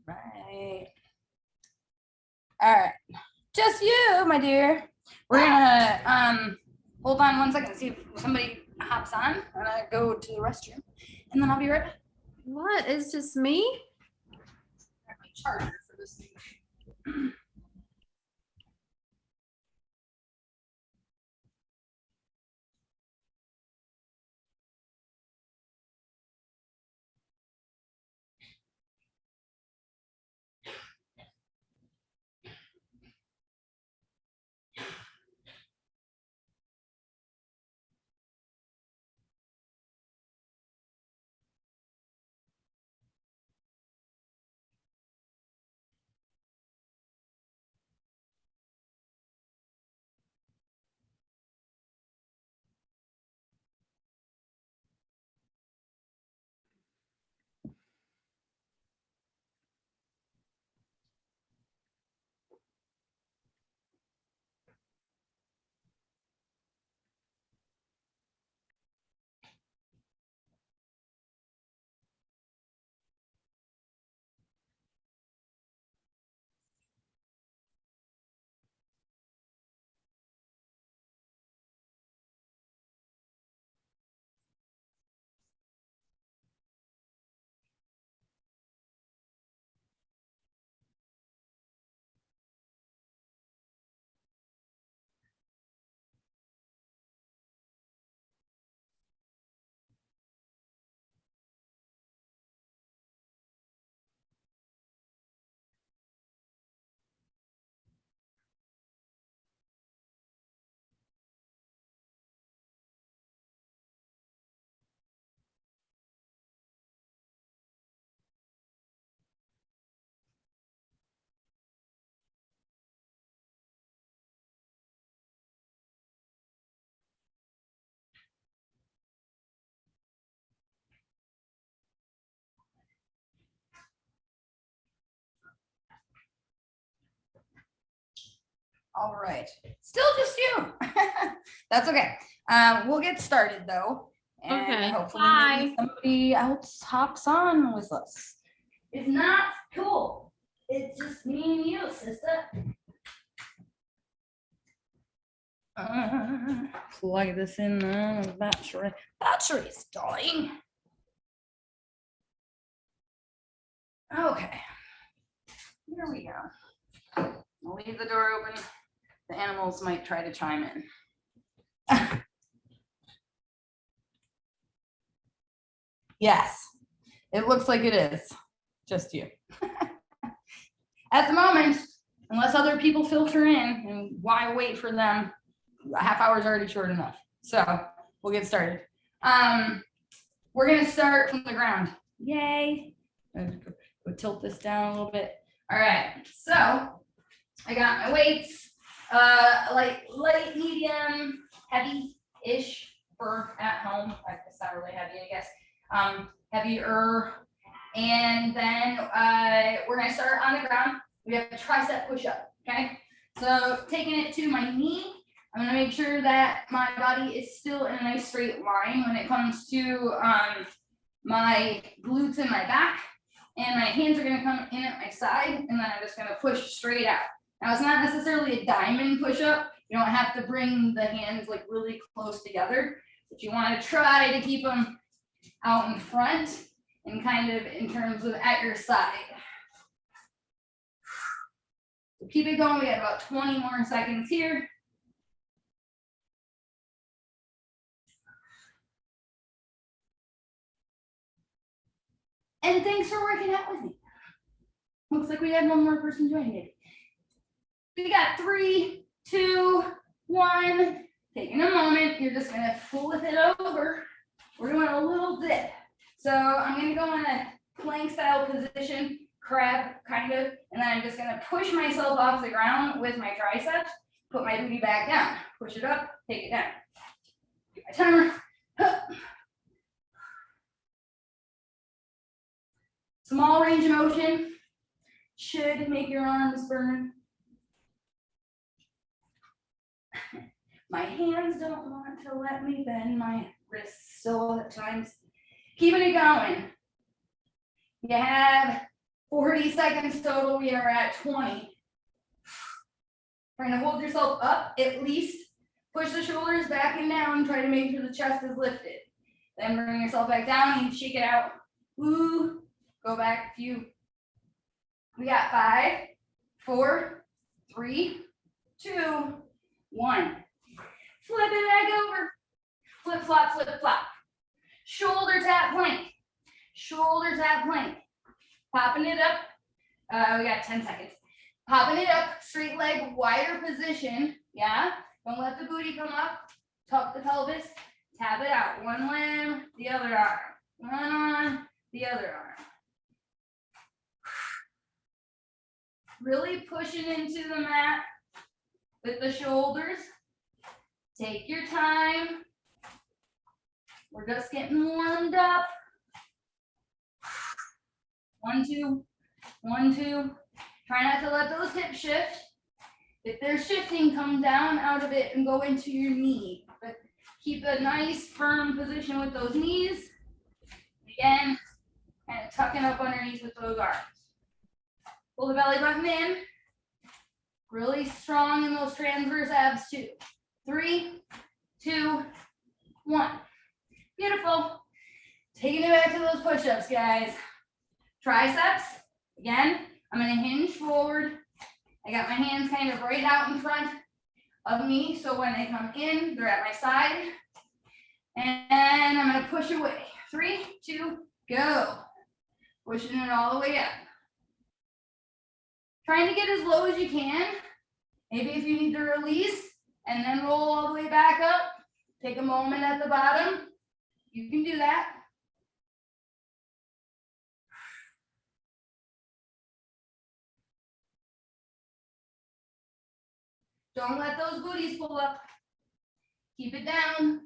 Right. All right. Just you, my dear. We're gonna hold on 1 second, see if somebody hops on. I'm gonna go to the restroom and then I'll be right back. What? It's just me? I have my charger for this thing. All right. Still just you. That's okay. We'll get started though. And Okay. hopefully Bye. somebody else hops on with us. It's not cool. It's just me and you, sister. Plug this in the battery. Battery's dying. Okay. Here we go. I'll leave the door open. The animals might try to chime in. Yes, it looks like it is. Just you. At the moment, unless other people filter in, and why wait for them? A half hour is already short enough. So we'll get started. We're gonna start from the ground. Yay. We'll tilt this down a little bit. All right, so I got my weights, like light, medium, heavy-ish for at home. It's not really heavy, I guess. Heavier. And then we're gonna start on the ground. We have a tricep push-up, okay? So taking it to my knee, I'm gonna make sure that my body is still in a nice straight line when it comes to my glutes and my back. And my hands are gonna come in at my side, and then I'm just gonna push straight out. Now it's not necessarily a diamond push-up. You don't have to bring the hands like really close together, but you wanna try to keep them out in front and kind of in terms of at your side. So keep it going. We have about 20 more seconds here. And thanks for working out with me. Looks like we had one more person joining it. We got 3, 2, 1. Taking a moment. You're just gonna flip it over. We're doing a little dip. So I'm gonna go in a plank style position, crab kind of, and then I'm just gonna push myself off the ground with my triceps, put my booty back down, push it up, take it down. Get my timer. Small range of motion should make your arms burn. My hands don't want to let me bend my wrists still at times. Keeping it going. You have 40 seconds total. We are at 20. Trying to hold yourself up, at least push the shoulders back and down. Try to make sure the chest is lifted. Then bring yourself back down and shake it out. Ooh, go back a few. We got 5, 4, 3, 2, 1. Flip it back over. Flip, flop, flip, flop. Shoulder tap plank. Shoulder tap plank. Popping it up. We got 10 seconds. Popping it up, straight leg, wider position. Yeah. Don't let the booty come up. Tuck the pelvis. Tap it out. One limb, the other arm. One arm, the other arm. Really pushing into the mat with the shoulders. Take your time. We're just getting warmed up. 1, 2, 1, 2. Try not to let those hips shift. If they're shifting, come down out of it and go into your knee. But keep a nice firm position with those knees. Again, and tucking up underneath with those arms. Pull the belly button in. Really strong in those transverse abs too. 3, 2, 1. Beautiful. Taking it back to those push-ups, guys. Triceps. Again, I'm going to hinge forward. I got my hands kind of right out in front of me, so when they come in, they're at my side. And I'm going to push away. 3, 2, go. Pushing it all the way up. Trying to get as low as you can. Maybe if you need to release and then roll all the way back up, take a moment at the bottom. You can do that. Don't let those booties pull up. Keep it down.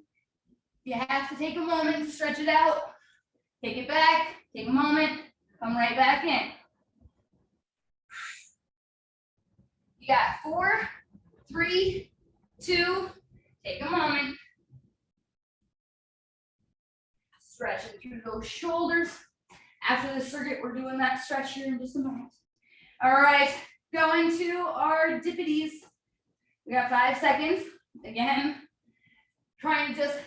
If you have to take a moment to stretch it out, take it back, take a moment, come right back in. You got 4, 3, 2, take a moment. Stretching through those shoulders. After the circuit, we're doing that stretch here in just a moment. All right, going to our dippities. We got 5 seconds. Again, trying to just,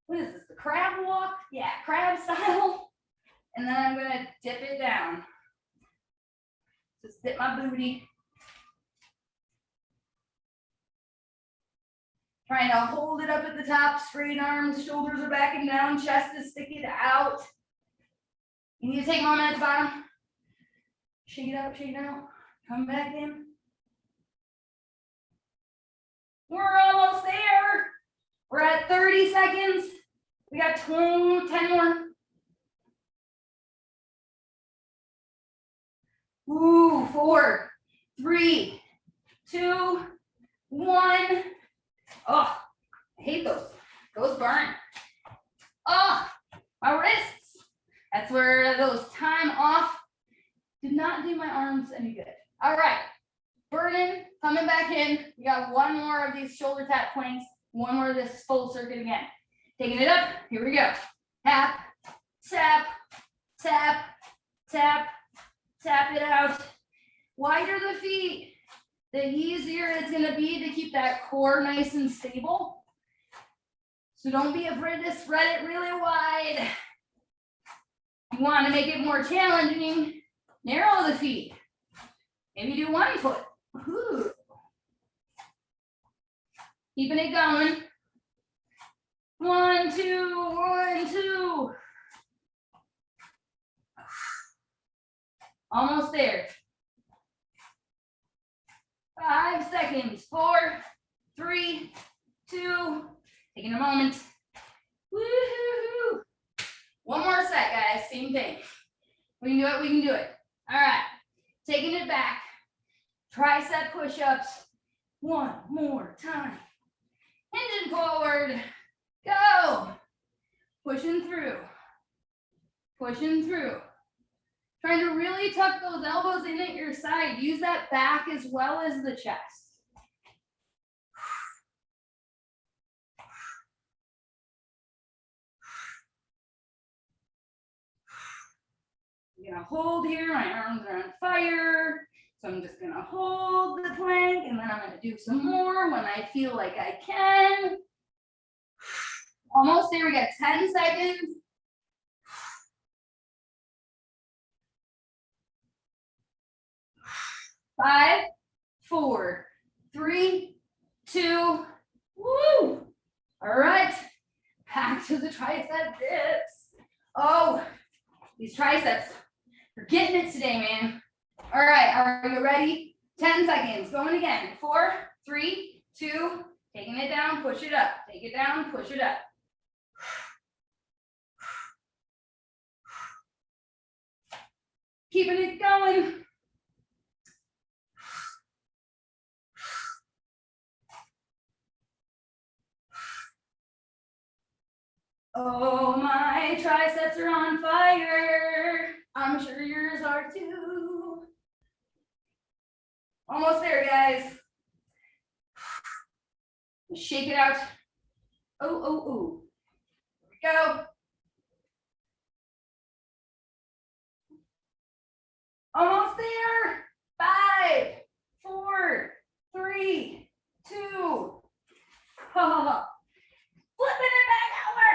what is this, the crab walk? Yeah, crab style. And then I'm gonna dip it down. Just dip my booty. Trying to hold it up at the top, straight arms, shoulders are back and down, chest is sticking out. You need to take a moment at the bottom. Shake it out, come back in. We're almost there. We're at 30 seconds. We got 10 more. Ooh, 4, 3, 2, 1. Oh, I hate those. Those burn. Oh, my wrists. That's where those time off did not do my arms any good. All right, burning, coming back in. We got 1 more of these shoulder tap planks, 1 more of this full circuit again. Taking it up, here we go. Tap, tap, tap, tap, tap it out. Wider the feet, the easier it's gonna be to keep that core nice and stable. So don't be afraid to spread it really wide. You wanna make it more challenging, narrow the feet. Maybe do 1 foot. Ooh. Keeping it going. 1, 2, 1, 2. Almost there. 5 seconds. 4, 3, 2. Taking a moment. Woohoo! 1 more set, guys. Same thing. We can do it. We can do it. All right. Taking it back. Tricep push-ups. 1 more time. Hinging forward. Go. Pushing through. Pushing through. Trying to really tuck those elbows in at your side. Use that back as well as the chest. gonna hold here. My arms are on fire. So I'm just gonna hold the plank and then I'm gonna do some more when I feel like I can. Almost there, we got 10 seconds. 5, 4, 3, 2, woo! All right, back to the tricep dips. Oh, these triceps are getting it today, man. All right, are you ready? 10 seconds, going again. 4, 3, 2, taking it down, push it up. Take it down, push it up. Keeping it going. Oh, my triceps are on fire. I'm sure yours are too. Almost there, guys. Shake it out. Oh, oh, oh. Here we go. Almost there. 5, 4, 3, 2. Flipping it back over.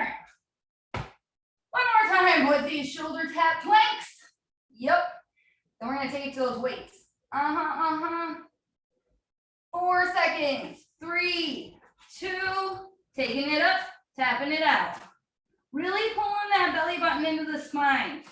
One more time with these shoulder tap planks. Yep. Then we're gonna take it to those weights. 4 seconds. 3, 2. Taking it up, tapping it out. Really pulling that belly button into the spine.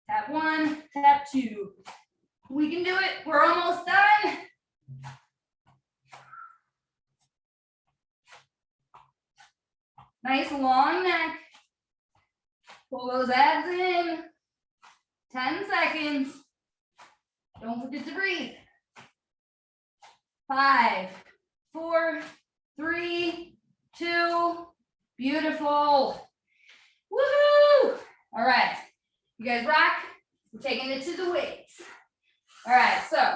Tap 1, tap 2. We can do it. We're almost done. Nice long neck. Pull those abs in. 10 seconds. Don't forget to breathe. 5, 4, 3, 2. Beautiful. Woohoo! All right. You guys rock. We're taking it to the weights. All right, so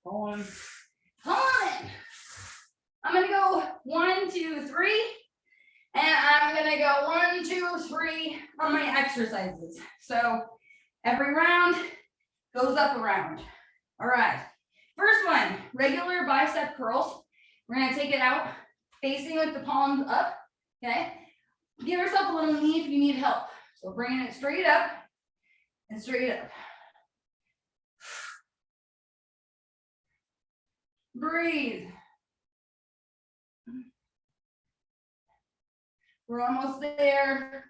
on. I'm gonna go 1, 2, 3, and I'm gonna go 1, 2, 3 on my exercises. So every round goes up a round. All right, first one, regular bicep curls. We're gonna take it out, facing with the palms up. Okay, give yourself a little knee if you need help. So bringing it straight up and straight up. Breathe. We're almost there.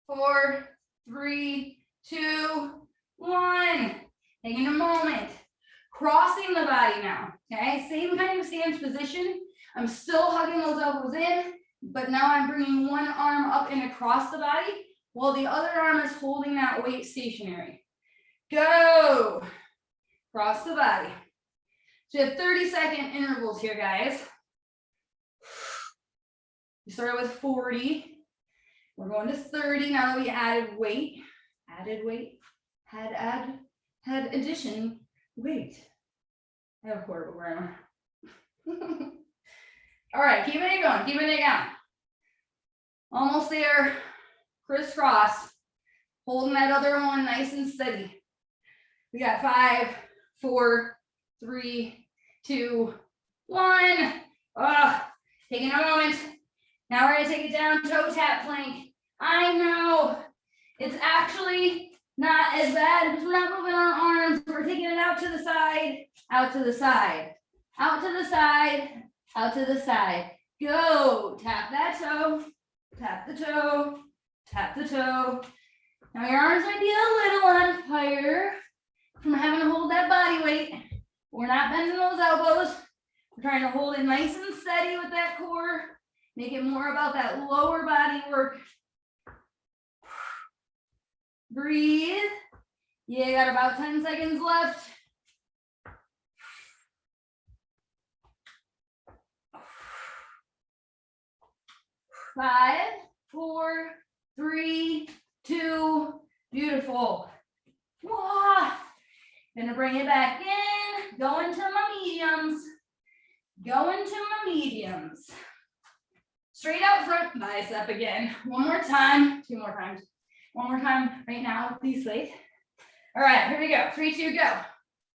Four, 3, 2, 1. Taking a moment. Crossing the body now. Okay, same kind of stance position. I'm still hugging those elbows in, but now I'm bringing one arm up and across the body while the other arm is holding that weight stationary. Go. Cross the body. So you have 30-second intervals here, guys. We started with 40. We're going to 30 now that we added weight. Had addition weight. I have horrible grammar. All right, keeping it going. Almost there. Crisscross. Holding that other one nice and steady. We got 5, 4, 3, 2, 1. Taking a moment. Now we're gonna take it down, toe tap plank. I know it's actually not as bad because we're not moving our arms. We're taking it out to the side, out to the side, out to the side, out to the side. Go, tap that toe, tap the toe, tap the toe. Now your arms might be a little on fire from having to hold that body weight. We're not bending those elbows. We're trying to hold it nice and steady with that core. Make it more about that lower body work. Breathe. You got about 10 seconds left. 5, 4, 3, 2, beautiful. Wah. Gonna bring it back in, go into my mediums, go into my mediums. Straight out front bicep again. One more time, 2 more times. One more time right now, please wait. All right, here we go. 3, 2, go.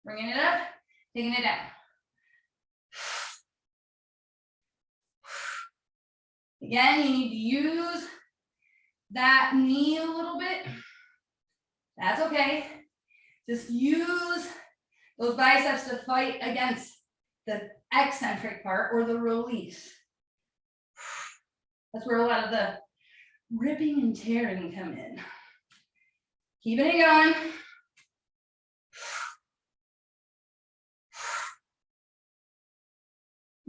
Bringing it up, taking it down. Again, you need to use that knee a little bit. That's okay. Just use those biceps to fight against the eccentric part or the release. That's where a lot of the ripping and tearing come in. Keeping it going.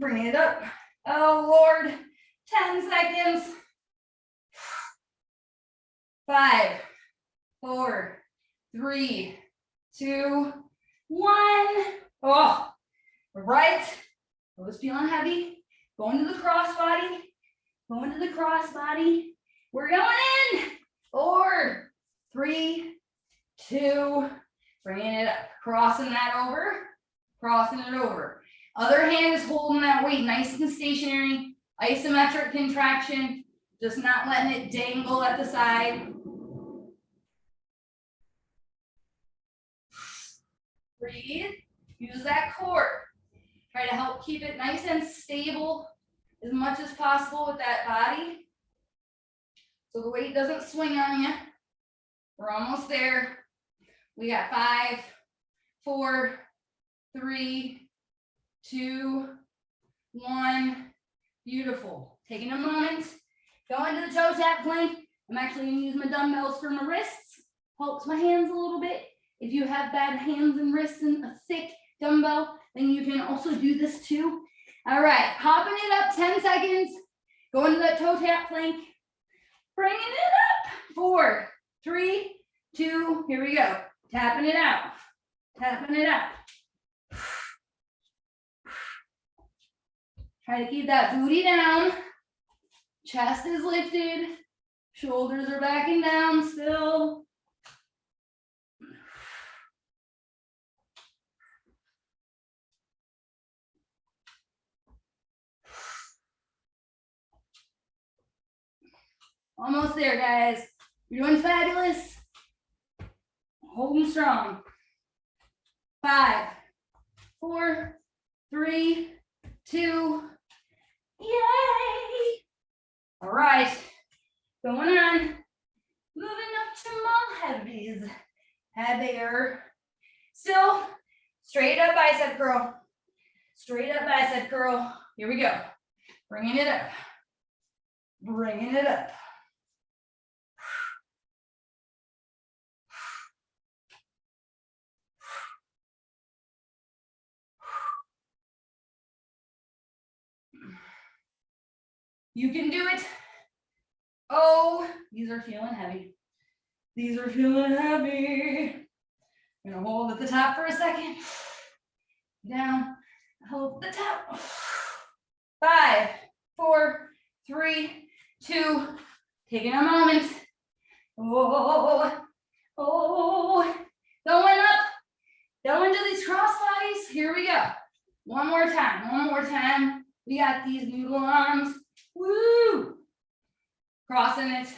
Bring it up. Oh Lord, 10 seconds. 5, 4, 3, 2, 1. Oh, right. I was feeling heavy. Going to the cross body. Going to the cross body. We're going in. 4, 3, 2. Bringing it up. Crossing that over. Crossing it over. Other hand is holding that weight nice and stationary. Isometric contraction. Just not letting it dangle at the side. Breathe. Use that core. Try to help keep it nice and stable as much as possible with that body. So the weight doesn't swing on you. We're almost there. We got 5, 4, 3, 2, 1. Beautiful. Taking a moment. Go into the toe tap plank. I'm actually going to use my dumbbells for my wrists. Helps my hands a little bit. If you have bad hands and wrists and a thick dumbbell, then you can also do this too. All right, hopping it up 10 seconds. Go into that toe tap plank. Bringing it up. 4, 3, 2, here we go. Tapping it out. Tapping it out. Try to keep that booty down. Chest is lifted. Shoulders are backing down still. Almost there, guys. You're doing fabulous. Holding strong. 5, 4, 3, 2. Yay! All right. Going on. Moving up to more heavies. Heavier. Still straight up bicep curl. Straight up bicep curl. Here we go. Bringing it up. Bringing it up. You can do it. Oh, these are feeling heavy. These are feeling heavy. I'm gonna hold at the top for a second. Down, hold at the top. 5, 4, 3, 2. Taking a moment. Oh, oh, going up. Going to these cross bodies. Here we go. One more time. One more time. We got these noodle arms. Woo! Crossing it,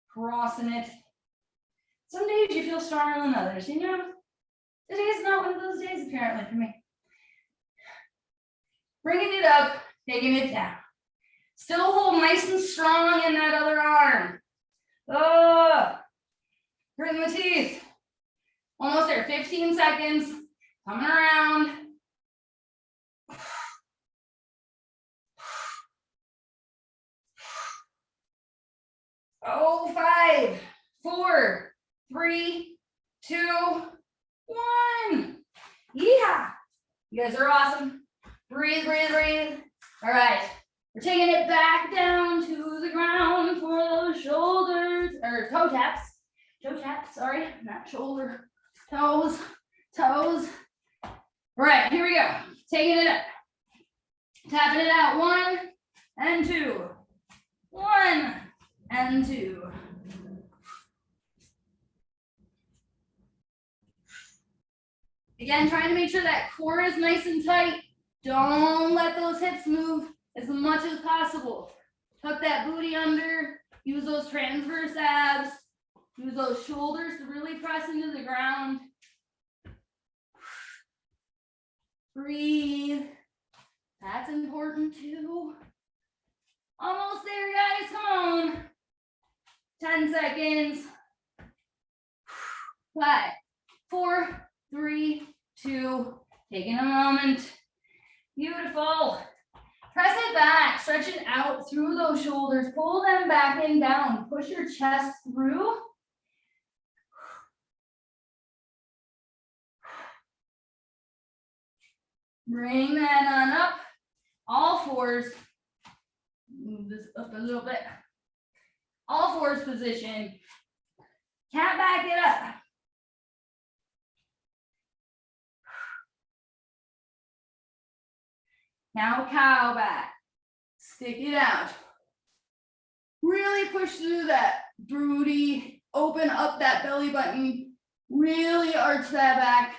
crossing it. Some days you feel stronger than others, you know? Today's not one of those days, apparently, for me. Bringing it up, taking it down. Still hold nice and strong in that other arm. Oh, gritting the teeth. Almost there, 15 seconds. Coming around. Oh, 5, 4, 3, 2, 1. Yeah. You guys are awesome. Breathe, breathe, breathe. All right. We're taking it back down to the ground for those shoulders, or toe taps. Toe taps, sorry, not shoulder. Toes, toes. All right, here we go. Taking it up. Tapping it out. 1 and 2. 1 and 2. Again, trying to make sure that core is nice and tight. Don't let those hips move as much as possible. Tuck that booty under, use those transverse abs, use those shoulders to really press into the ground. Breathe. That's important too. Almost there, guys, come on. 10 seconds. 5, 4, 3, 2, taking a moment. Beautiful. Press it back, stretch it out through those shoulders, pull them back and down, push your chest through. Bring that on up, all fours. Move this up a little bit. All fours position. Cat back it up. Now cow back. Stick it out. Really push through that booty. Open up that belly button. Really arch that back.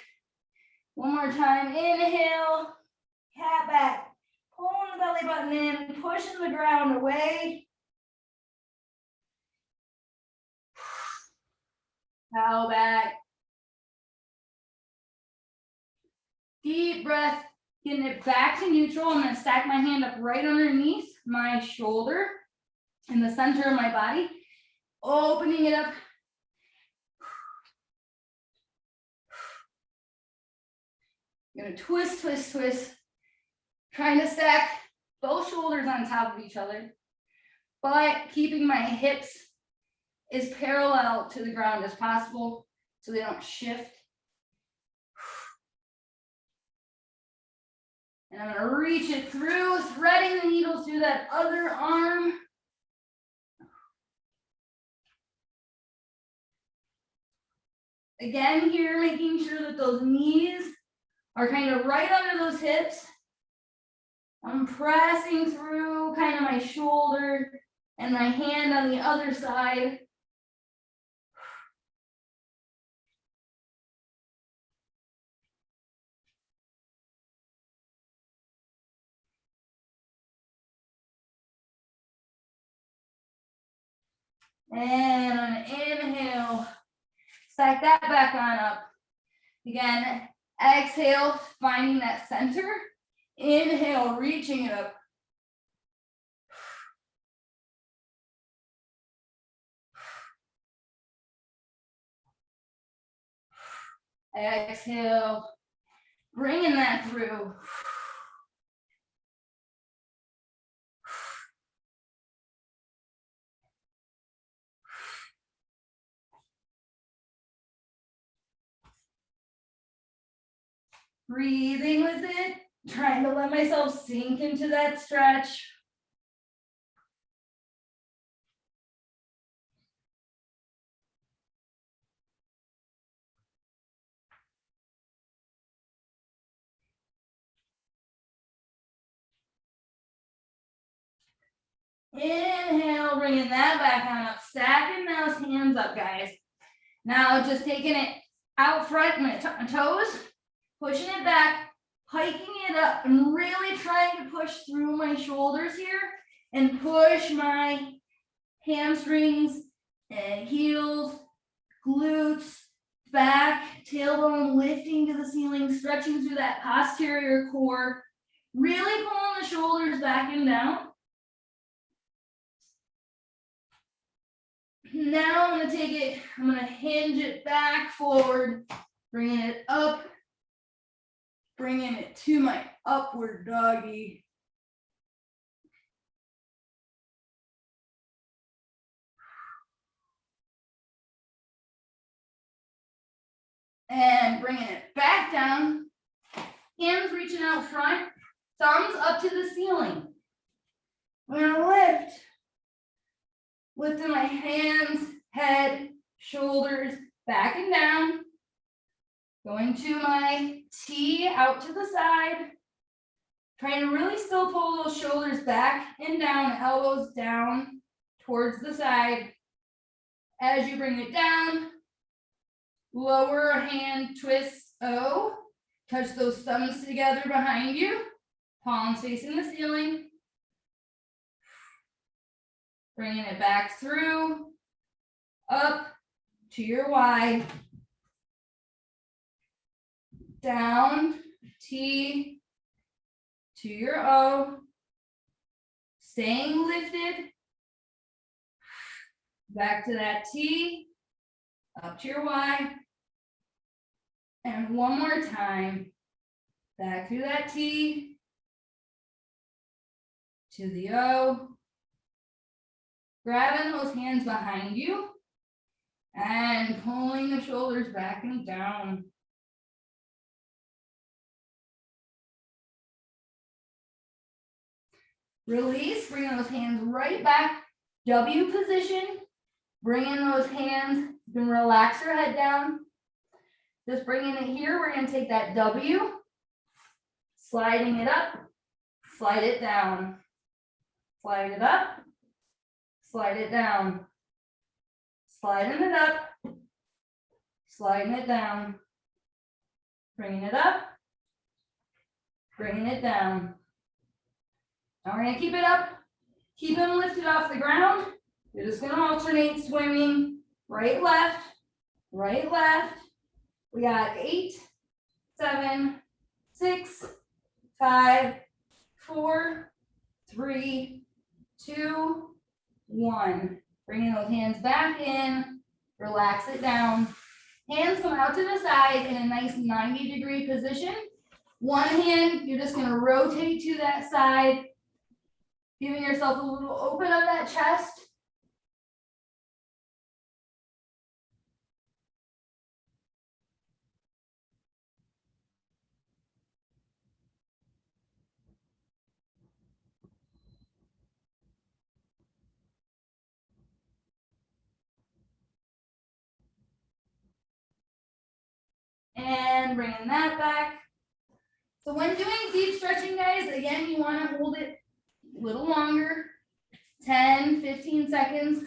One more time. Inhale. Cat back. Pulling the belly button in. Pushing the ground away. Cow back. Deep breath. Getting it back to neutral. I'm going to stack my hand up right underneath my shoulder in the center of my body. Opening it up. I'm going to twist, twist, twist. Trying to stack both shoulders on top of each other, but keeping my hips as parallel to the ground as possible so they don't shift. And I'm going to reach it through, threading the needle through that other arm. Again here, making sure that those knees are kind of right under those hips. I'm pressing through kind of my shoulder and my hand on the other side. And on an inhale, stack that back on up. Again, exhale, finding that center. Inhale, reaching it up. Exhale, bringing that through. Breathing with it, trying to let myself sink into that stretch. Inhale, bringing that back on up, stacking those hands up, guys. Now just taking it out front, my toes, pushing it back, hiking it up, and really trying to push through my shoulders here and push my hamstrings and heels, glutes, back, tailbone lifting to the ceiling, stretching through that posterior core, really pulling the shoulders back and down. Now I'm going to take it, I'm going to hinge it back forward, bringing it up, bringing it to my upward doggy. And bringing it back down, hands reaching out front, thumbs up to the ceiling. I'm going to lift. Lifting my hands, head, shoulders, back and down. Going to my T out to the side. Trying to really still pull those shoulders back and down, elbows down. towards the side. As you bring it down, lower hand twists O. Touch those thumbs together behind you. Palms facing the ceiling. Bringing it back through, up to your Y. Down, T to your O. Staying lifted. Back to that T, up to your Y. And one more time. Back through that T to the O. Grabbing those hands behind you and pulling the shoulders back and down. Release, bringing those hands right back, W position. Bringing those hands, you can relax your head down. Just bringing it here, we're going to take that W, sliding it up, slide it down, slide it up, slide it down, sliding it up, sliding it down, bringing it up, bringing it down. Now we're going to keep it up, keep them lifted off the ground. You're just going to alternate swimming, right, left, right, left. We got 8, 7, 6, 5, 4, 3, 2, 1. Bringing those hands back in, relax it down. Hands come out to the side in a nice 90-degree position. One hand, you're just going to rotate to that side, giving yourself a little open of that chest. And bringing that back. So when doing deep stretching, guys, again, you want to hold it a little longer, 10, 15 seconds.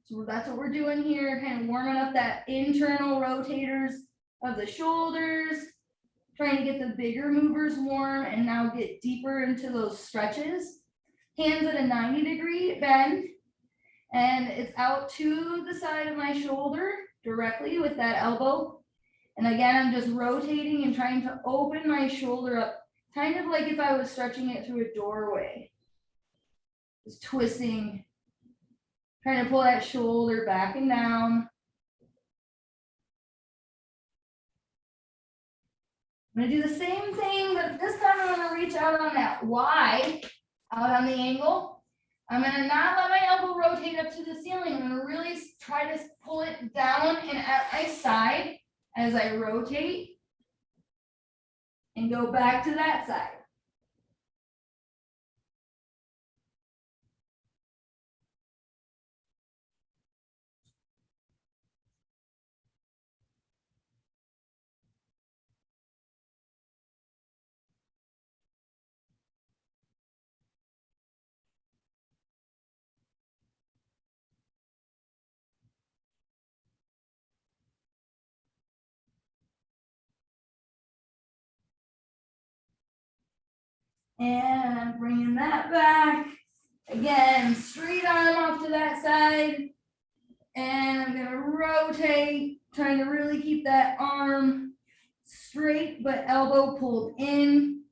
So that's what we're doing here, kind of warming up that internal rotators of the shoulders, trying to get the bigger movers warm and now get deeper into those stretches. Hands at a 90-degree bend, and it's out to the side of my shoulder directly with that elbow. And again, I'm just rotating and trying to open my shoulder up, kind of like if I was stretching it through a doorway. Just twisting, trying to pull that shoulder back and down. I'm gonna do the same thing, but this time I'm gonna reach out on that Y, out on the angle. I'm gonna not let my elbow rotate up to the ceiling. I'm gonna really try to pull it down and at my side as I rotate and go back to that side. And I'm bringing that back. Again, straight arm off to that side. And I'm gonna rotate, trying to really keep that arm straight, but elbow pulled in.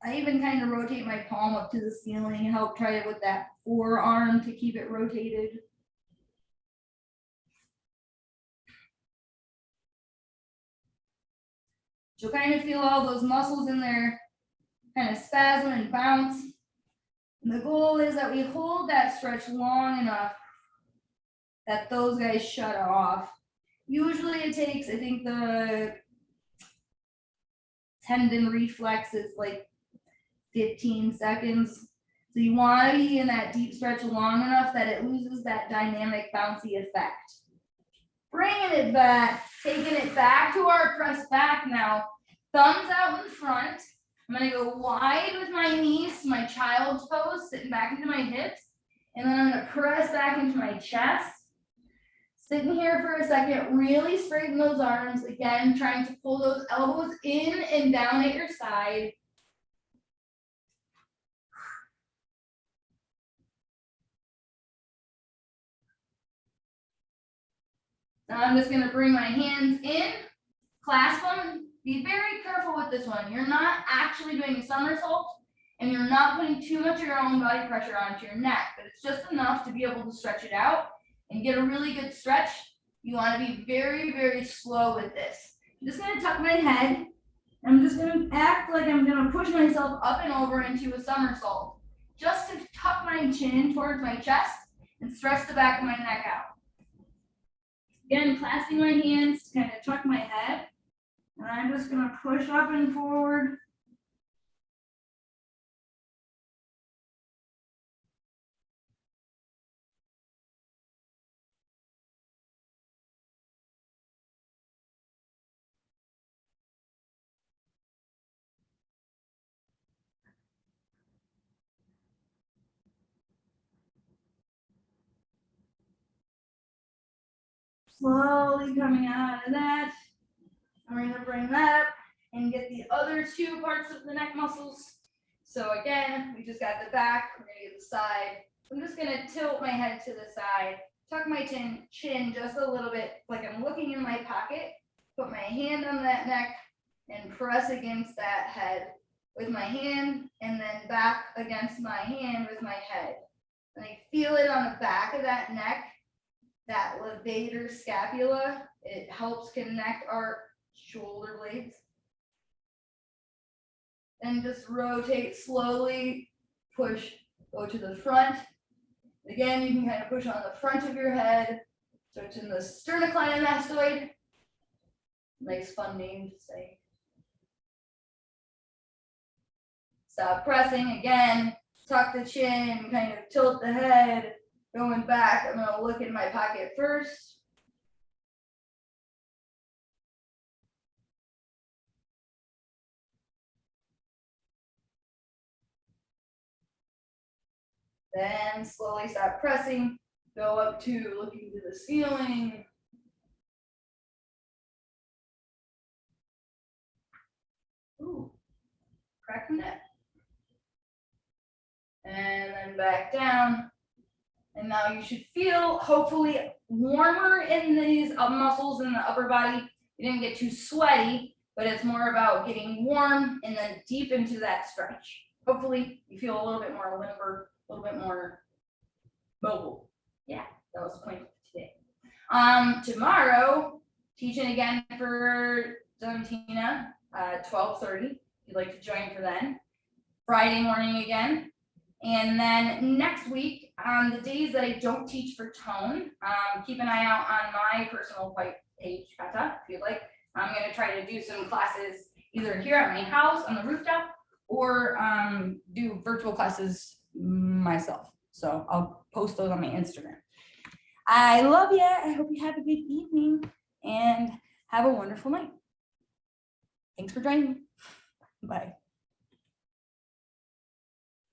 I even kind of rotate my palm up to the ceiling, help try it with that forearm to keep it rotated. You'll kind of feel all those muscles in there kind of spasm and bounce. And the goal is that we hold that stretch long enough that those guys shut off. Usually it takes, I think the tendon reflex is like 15 seconds. So you want to be in that deep stretch long enough that it loses that dynamic bouncy effect. Bringing it back, taking it back to our press back now. Thumbs out in front. I'm gonna go wide with my knees, my child's pose, sitting back into my hips. And then I'm gonna press back into my chest. Sitting here for a second, really straighten those arms. Again, trying to pull those elbows in and down at your side. Now I'm just gonna bring my hands in, clasp them. Be very careful with this one. You're not actually doing a somersault, and you're not putting too much of your own body pressure onto your neck, but it's just enough to be able to stretch it out and get a really good stretch. You want to be very, very slow with this. I'm just going to tuck my head. I'm just going to act like I'm going to push myself up and over into a somersault, just to tuck my chin towards my chest and stretch the back of my neck out. Again, clasping my hands to kind of tuck my head. And I'm just going to push up and forward. Slowly coming out of that. We're going to bring that up and get the other two parts of the neck muscles. So again, we just got the back, we're going to get the side. I'm just going to tilt my head to the side, tuck my chin just a little bit, like I'm looking in my pocket, put my hand on that neck and press against that head with my hand, and then back against my hand with my head. And I feel it on the back of that neck, that levator scapula. It helps connect our shoulder blades. And just rotate slowly, push, go to the front. Again, you can kind of push on the front of your head. So it's in the sternocleidomastoid. Nice fun name to say. Stop pressing again, tuck the chin, kind of tilt the head, going back. I'm gonna look in my pocket first. Then slowly stop pressing, go up to looking to the ceiling. Ooh, crack the neck. And then back down. And now you should feel hopefully warmer in these muscles in the upper body. You didn't get too sweaty, but it's more about getting warm and then deep into that stretch. Hopefully you feel a little bit more limber, a little bit more mobile. Yeah, that was the point of today. Tomorrow, teaching again for Zontina, 12:30. If you'd like to join for then. Friday morning again. And then next week, on the days that I don't teach for tone, keep an eye out on my personal page, Kata, if you'd like. I'm going to try to do some classes either here at my house on the rooftop or do virtual classes myself. So I'll post those on my Instagram. I love you. I hope you have a good evening and have a wonderful night. Thanks for joining me. Bye.